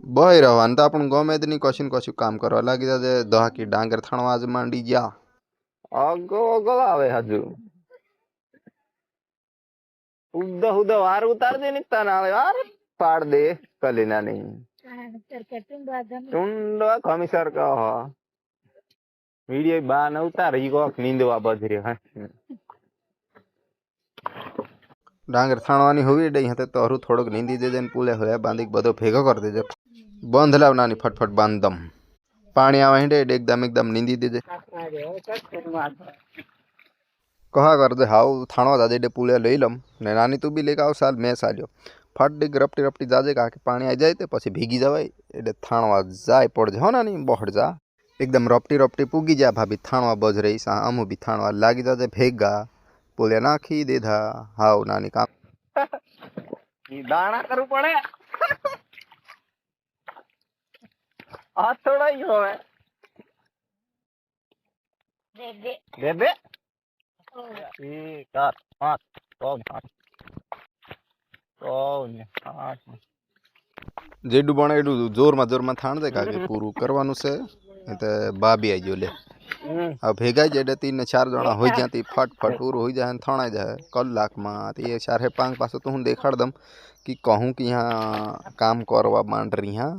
बही रहवान तो अपन गमे दी कशुन कशु काम करवा लागी जाजे दहाकी डांगर थाणवा आज मांडी जा अगो अगो आवे हजू उद्दा उद्दा वार उतार दे निकता ना यार पाड़ दे कलीना नहीं टुंडवा कमिसर का हो वीडियो बा न उतार ही को नींदवा बजरे हां डांगर थाणवानी होवी डई हते तो हरू थोड़क नींदी दे देन पुले होया बांधी बधो भेगो कर देजे बंध लाव नानी फटफट बांधदम पानी आवे हिंडे एकदम एकदम नींदी दे कहा कर दे हाउ थाणवा जाजे डे पुले लई लम ने नानी तू भी लेके आव साल मैं साल्यो फट डिग रपटी रपटी जाजे का के पानी आ जाए ते પછી ભીગી જવાય એટલે થાણવા જાય પડજે હો નાની બહડ जा एकदम रपटी रपटी पूगी जा भाभी थाणवा बज रही सा अमु भी थाणवा लागी जाजे भेगा पुले नाखी देधा हाउ नानी काम दाना करू पड़े आ थोड़ा ही होवे दे दे ठीक है हां तो ने हां जेडू बने एडू जोर में थाण दे काके पूरू करवानुं छे ते बाबी आई जो ले अब भेगा जेडे 3 ने 4 जना होई जाती फट फट पूरू होई जाए थाणा जाए कलाक में ये चारे पांच पासो तो हूँ देखाड़ दम कि कहूँ कि यहाँ काम करवा मांड रही हाँ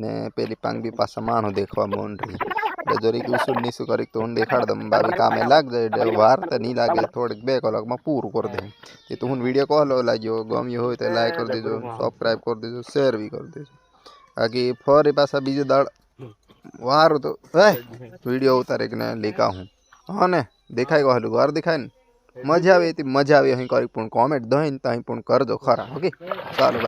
ने पेली पांग भी पासा मानो देखवा मांड रही जोरी की उसूल नीसू करी तो हूँ देखाड़ दम बाबी कामे लाग जाए वार तो नहीं लागे थोड़े 2 कलाक में पूरू कर दे ये तो हूँ वीडियो कहलो लाग्यो गम्यो हो तो लाइक कर दीजो सब्सक्राइब कर दीजो शेयर भी कर दीजो आगे फरी पासा बीजे दाड़ वार तो वीडियो उतारे के लेका हूँ हाँ ने देखाय कहलू वार दिखाय ने मजा आवे करी पण कॉमेंट दहीन तहीं पण कर दो खरा ओके चलो।